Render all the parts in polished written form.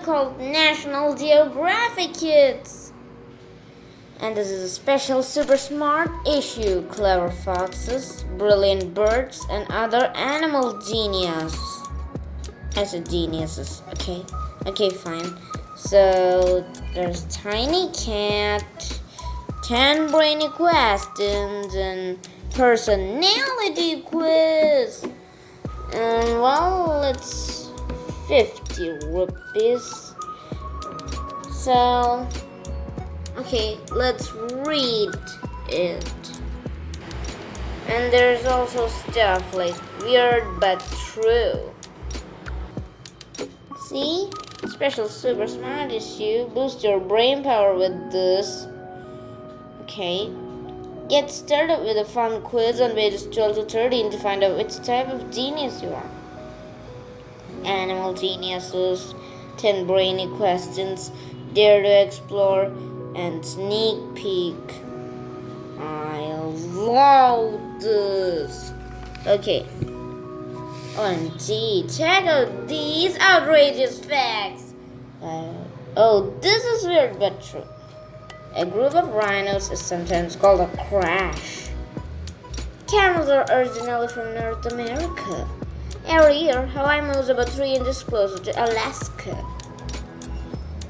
called National Geographic Kids. And this is a special super smart issue. Clever foxes, brilliant birds, and other animal geniuses. I said geniuses, okay? Okay, fine. So, there's Tiny Cat, 10 brainy questions, and personality quiz. And well, it's 50 rupees. So, okay, let's read it. And there's also stuff like weird but true. See? Special super smart issue. Boost your brain power with this. Okay. Get started with a fun quiz on pages 12 to 13 to find out which type of genius you are. Animal geniuses, 10 brainy questions, dare to explore, and sneak peek. I love this. Okay. OMG, check out these outrageous facts. This is weird but true. A group of rhinos is sometimes called a crash. Camels are originally from North America. Every year, Hawaii moves about 3 inches closer to Alaska.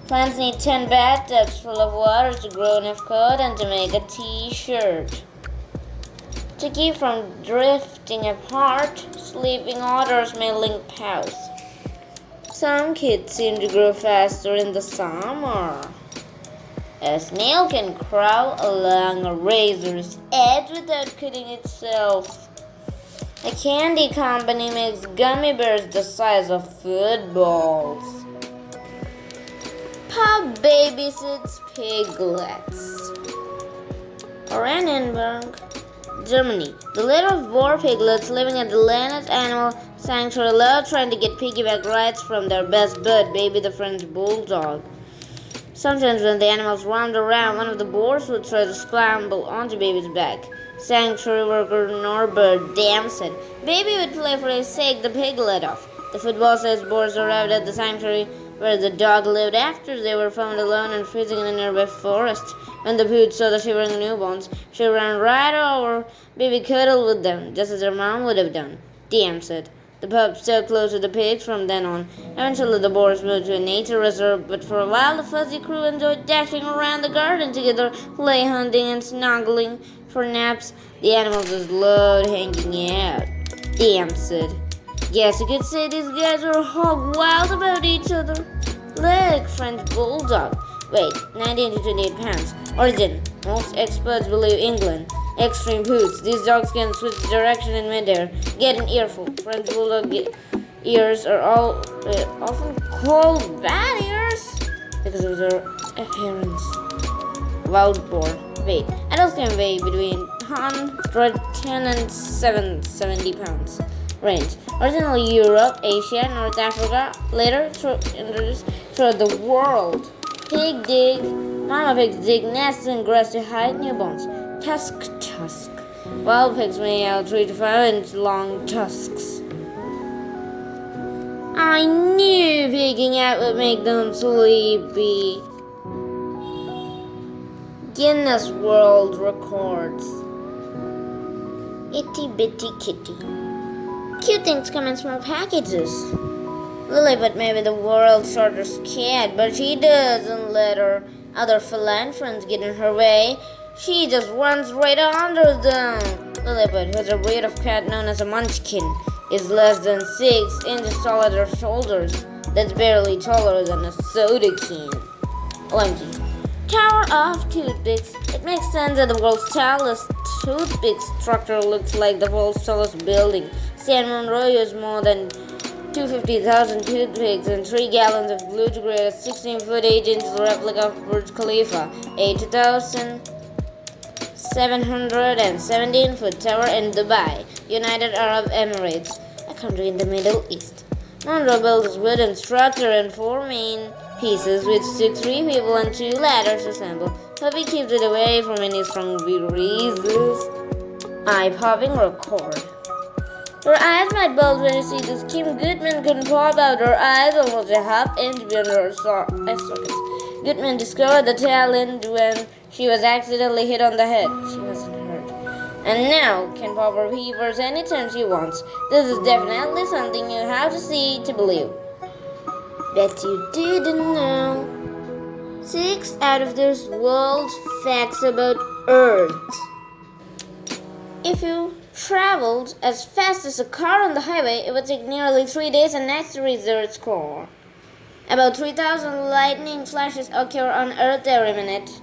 Plants need 10 bathtubs full of water to grow enough cotton to make a t-shirt. To keep from drifting apart, sleeping otters may link paws. Some kids seem to grow faster in the summer. A snail can crawl along a razor's edge without cutting itself. A candy company makes gummy bears the size of footballs. Pug babysits piglets. Oranienburg, Germany. The litter of boar piglets living at the Linnet Animal Sanctuary love trying to get piggyback rides from their best bud, Baby the French Bulldog. Sometimes when the animals roamed around, one of the boars would try to scramble onto Baby's back. Sanctuary worker Norbert Dam said, Baby would playfully shake the piglet off. The football-sized boars arrived at the sanctuary where the dog lived after they were found alone and freezing in a nearby forest. When the pooch saw the shivering newborns, she ran right over. Baby cuddled with them, just as her mom would have done. Dam said. The pups stuck close to the pigs from then on. Eventually the boars moved to a nature reserve, but for a while the fuzzy crew enjoyed dashing around the garden together, play hunting and snuggling for naps. The animals just loved hanging out. Dam said. Guess you could say these guys were hog wild about each other. Look, French Bulldog. Weight, 19 to 28 pounds. Origin, most experts believe England. Extreme poots. These dogs can switch direction in midair. Get an earful. French Bulldog ears are often called bad ears because of their appearance. Wild boar. Weight. Adults can weigh between 110 and 770 pounds. Range. Originally Europe, Asia, North Africa, later introduced throughout the world. Pig dig. Mama pigs dig nests in grass to hide newborns. Tusk. Wild pigs may have 3 to 5 inch long tusks. I knew pigging out would make them sleepy. Guinness World Records. Itty bitty kitty. Cute things come in small packages. Lilliput may be the world's shortest cat, but she doesn't let her other feline friends get in her way. She just runs right under them. Lilliput, who is a breed of cat known as a munchkin, is less than 6 inches tall at her shoulders. That's barely taller than a soda can. OMG. Tower of Toothpicks. It makes sense that the world's tallest toothpick structure looks like the world's tallest building. San Monroe used more than 250,000 toothpicks and 3 gallons of glue to create a 16-foot 8-inch replica of Burj Khalifa, a 2,717-foot tower in Dubai, United Arab Emirates, a country in the Middle East. Monroe built this wooden structure in 4 main pieces, which took 3 people and 2 ladders to assemble. But he keeps it away from any strong breezes. Eye-popping record. Her eyes might bulge when you see this. Kim Goodman couldn't pop out her eyes almost a half inch beyond her eye sockets. Goodman discovered the talent when she was accidentally hit on the head. She wasn't hurt. And now can pop her peepers anytime she wants. This is definitely something you have to see to believe. Bet you didn't know. 6 out of this world's facts about Earth. If you traveled as fast as a car on the highway, it would take nearly 3 days and nights to reach the Earth's core. About 3,000 lightning flashes occur on Earth every minute.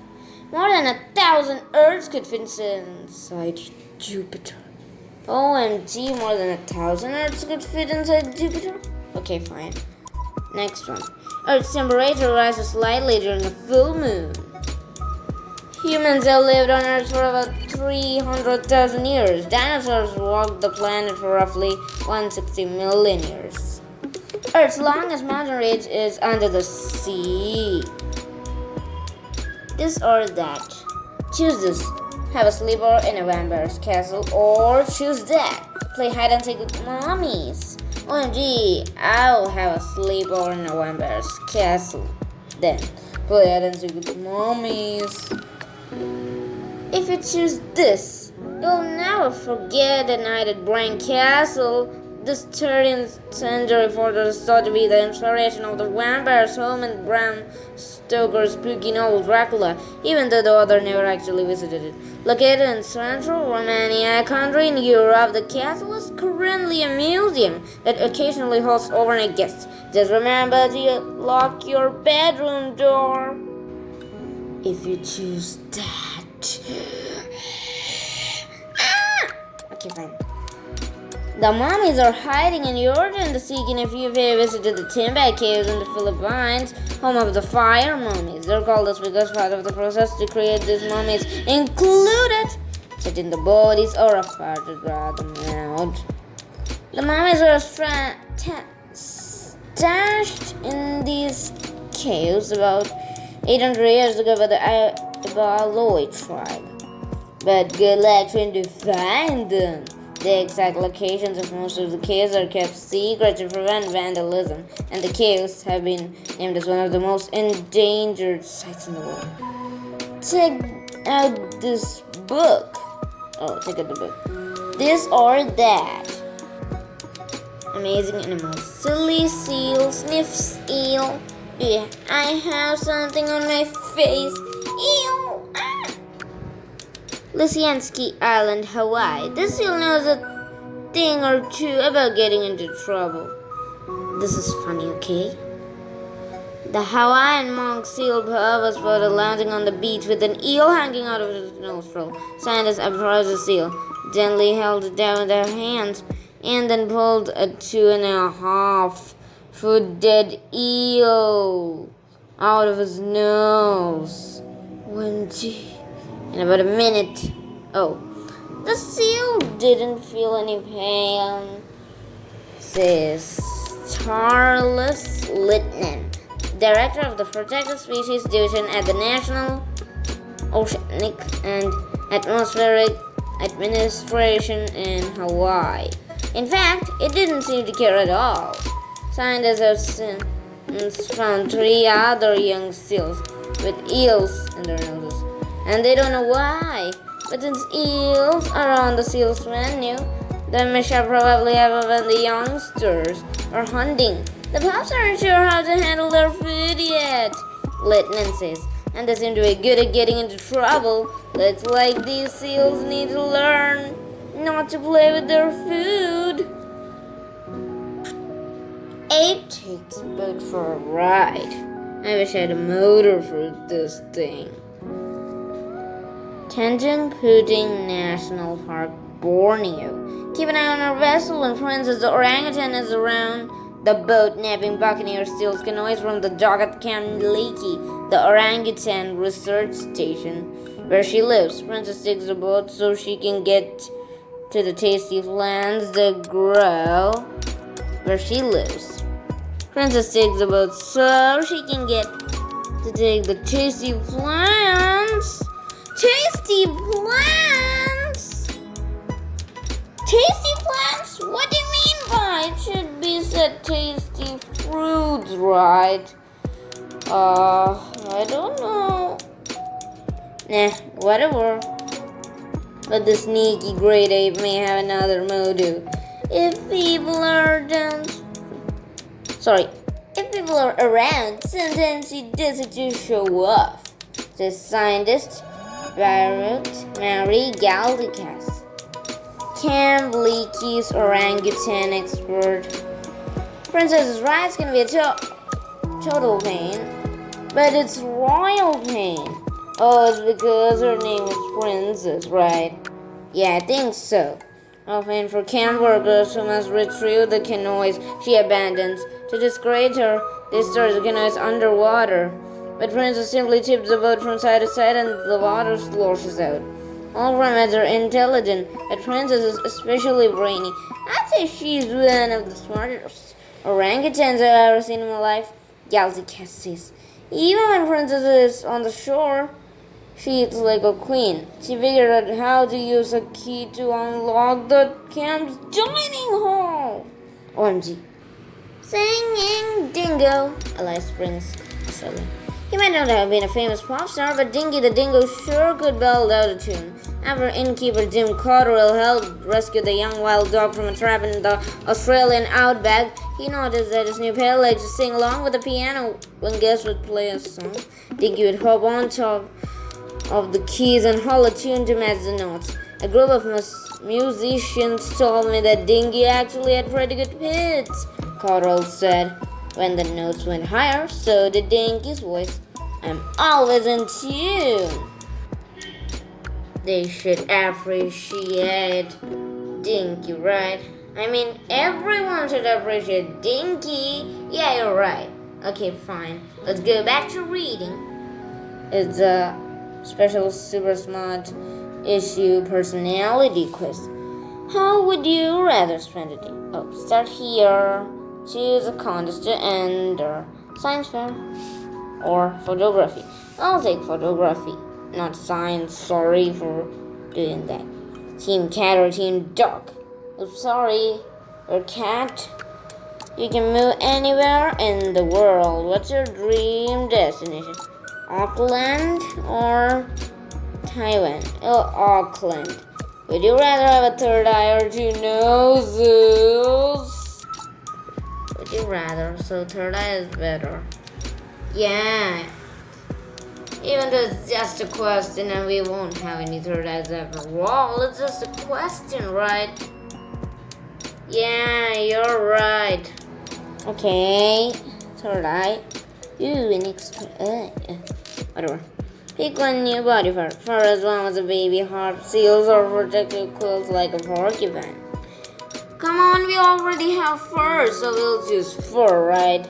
More than 1,000 Earths could fit inside Jupiter. OMG, more than 1,000 Earths could fit inside Jupiter? Okay, fine. Next one. Earth's temperature rises slightly during a full moon. Humans have lived on Earth for about 300,000 years. Dinosaurs walked the planet for roughly 160 million years. Earth's longest mountain range is under the sea. This or that. Choose this. Have a sleepover in a vampire's castle, or choose that. Play hide and seek with mommies. OMG, I'll have a sleepover in a vampire's castle. Then play hide and seek with mommies. If you choose this, you'll never forget the night at Brain Castle. This 13th century fortress is thought to be the inspiration of the vampire's home in Bram Stoker's spooky novel Dracula, even though the author never actually visited it. Located in central Romania country in Europe, the castle is currently a museum that occasionally hosts overnight guests. Just remember to lock your bedroom door. If you choose that. Okay, fine. The mummies are hiding in Jordan to seek in if you have visited the Timbuk caves in the Philippines, home of the fire mummies. They're called this because part of the process to create these mummies included setting the bodies or a fire to draw them out. The mummies were stashed in these caves about 800 years ago by the Ibaloi tribe. But good luck trying to find them. The exact locations of most of the caves are kept secret to prevent vandalism, and the caves have been named as one of the most endangered sites in the world. Check out this book. Check out the book. This or that. Amazing animals. Silly seal sniffs eel. Yeah, I have something on my face. Ew! Ah! Lysianski Island, Hawaii. This seal knows a thing or two about getting into trouble. This is funny, okay? The Hawaiian monk seal was spotted lounging on the beach with an eel hanging out of his nostril. Scientists approached the seal, gently held it down with their hands, and then pulled a 2.5-foot dead eel out of his nose. In about a minute. The seal didn't feel any pain, says Charles Littman, director of the Protected Species Division at the National Oceanic and Atmospheric Administration in Hawaii. In fact, it didn't seem to care at all. Scientists have since found 3 other young seals with eels in their noses, and they don't know why. But since eels are on the seal's menu, the mishap probably happened when the youngsters are hunting. The pups aren't sure how to handle their food yet, Littman says, and they seem to be good at getting into trouble. Looks like these seals need to learn not to play with their food. 8 takes a boat for a ride. I wish I had a motor for this thing. Tanjung Puting National Park, Borneo. Keep an eye on our vessel when Princess the orangutan is around. The boat napping buccaneer steals canoes from the dock at Camp Leakey, the orangutan research station, where she lives. Princess takes the boat so she can get to the tasty plants that grow where she lives. Princess takes the boat so she can get to take the tasty plants. Tasty plants? Tasty plants? What right? I don't know. Nah, whatever. But the sneaky great ape may have another motive. If people are around, sometimes he does it to show off. The scientist, Barut Mary Galdikas, Camp Leakey's orangutan expert. Princess's rights can be a total pain, but it's royal pain. Oh, it's because her name is Princess, right? Yeah, I think so. Often for camp workers who must retrieve the canoes she abandons. To discourage her, they store the canoes underwater. But Princess simply tips the boat from side to side and the water sloshes out. All mermaids are intelligent, but Princess is especially brainy. I'd say she's one of the smartest orangutans I've ever seen in my life. Galdikas says. Even when Princess is on the shore, she eats like a queen. She figured out how to use a key to unlock the camp's dining hall. OMG. Singing Dingo, Elias Springs, Australia. He might not have been a famous pop star, but Dingy the Dingo sure could belt out a tune. After innkeeper Jim Cotterill helped rescue the young wild dog from a trap in the Australian outback, he noticed that his new pal liked to sing along with the piano when guests would play a song. Dingy would hop on top of the keys and hull a tune to match the notes. A group of musicians told me that Dingy actually had pretty good hits, Cotterill said. When the notes went higher, so did Dingy's voice. I'm always in tune. They should appreciate Dingy, right? I mean, everyone should appreciate Dingy. Yeah, you're right. Okay, fine. Let's go back to reading. It's a special super smart issue personality quiz. How would you rather spend a day? Oh, start here. Choose a contest to enter. Science fair or photography. I'll take photography, not science. Sorry for doing that. Team cat or team dog? Oops, sorry. Or cat? You can move anywhere in the world. What's your dream destination? Auckland or Taiwan? Oh, Auckland. Would you rather have a third eye or two noses? Would you rather? So third eye is better. Yeah. Even though it's just a question and we won't have any third eyes after all, it's just a question, right? Yeah, you're right. Okay, third eye. Ooh, an extra eye. Whatever. Pick one new body part. Fur as long as a baby heart. Seals or protective quills like a porcupine. Come on, we already have fur, so we'll choose fur, right?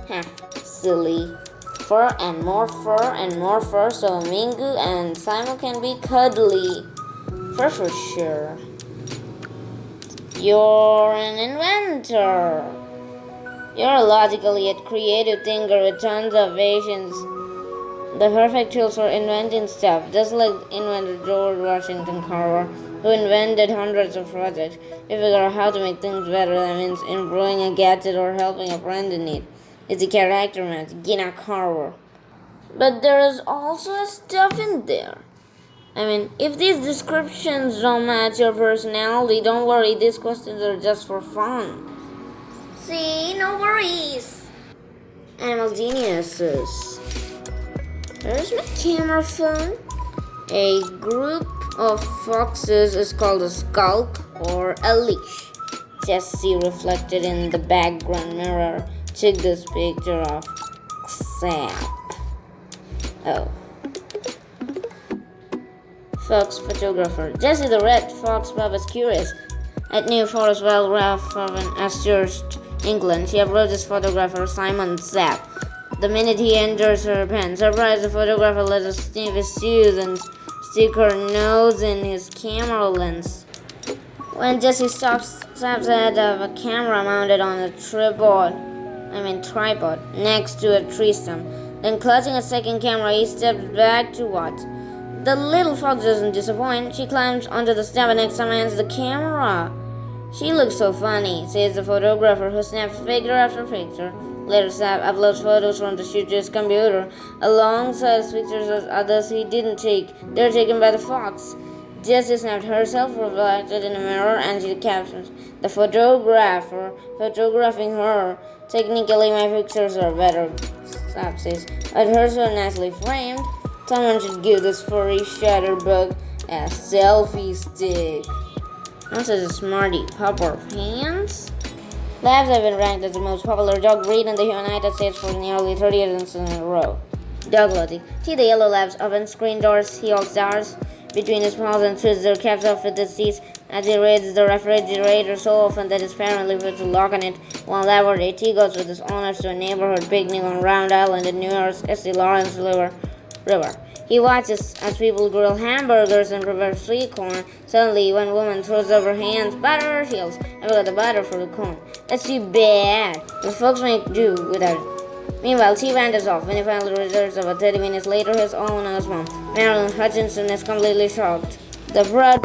Huh, silly. Fur and more fur and more fur, so Minku and Saimu can be cuddly. Fur for sure. You're an inventor. You're a logical yet creative thinker with tons of patience. The perfect tools for inventing stuff, just like inventor George Washington Carver, who invented hundreds of projects. You figure out how to make things better. That means improving a gadget or helping a friend in need. It's a character match, Gina Carver. But there is also a stuff in there. I mean, if these descriptions don't match your personality, don't worry, these questions are just for fun. See, no worries. Animal geniuses. There's my camera phone. A group of foxes is called a skulk or a leash. Jessie, reflected in the background mirror, took this picture of Sam. Oh. Fox photographer. Jessie the red fox pup is curious. At New Forest Wildlife Farm in Ashurst, England, she approaches photographer Simon Zapp. The minute he enters her pen, surprised, the photographer lets her sniff his shoes and stick her nose in his camera lens. When Jessie stops, Zapp's ahead of a camera mounted on a tripod next to a tree stump. Then, clutching a second camera, he steps back to watch. The little fox doesn't disappoint. She climbs onto the stump and examines the camera. She looks so funny, says the photographer, who snaps picture after picture. Later, Sam uploads photos from the shoot to his computer, alongside pictures of others he didn't take. They're taken by the fox. Jessie snapped herself reflected in a mirror, and she captions the photographer photographing her. Technically, my pictures are better, Snap says, but hers are nicely framed. Someone should give this furry shutterbug a selfie stick. Not such a smarty popper pants. Labs have been ranked as the most popular dog breed in the United States for nearly 30 years in a row. Dog logic. See the yellow labs open screen doors, he holds doors between his paws and twists their caps off with his teeth as he raids the refrigerator so often that his parent puts a lock on it. One Labrador he goes with his owners to a neighborhood picnic on Round Island in New York's St. Lawrence River. He watches as people grill hamburgers and prepare sweet corn. Suddenly, one woman throws up her hands, butter, she yells, I got the butter for the corn. That's too bad. The folks make do without it. Meanwhile, he wanders off. When he finally returns about 30 minutes later, his own and his mom, Marilyn Hutchinson, is completely shocked. The bread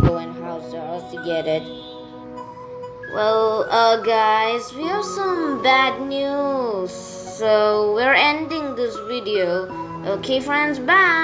go in house to get it. Well, guys, we have some bad news. So, we're ending this video. Okay, friends, bye.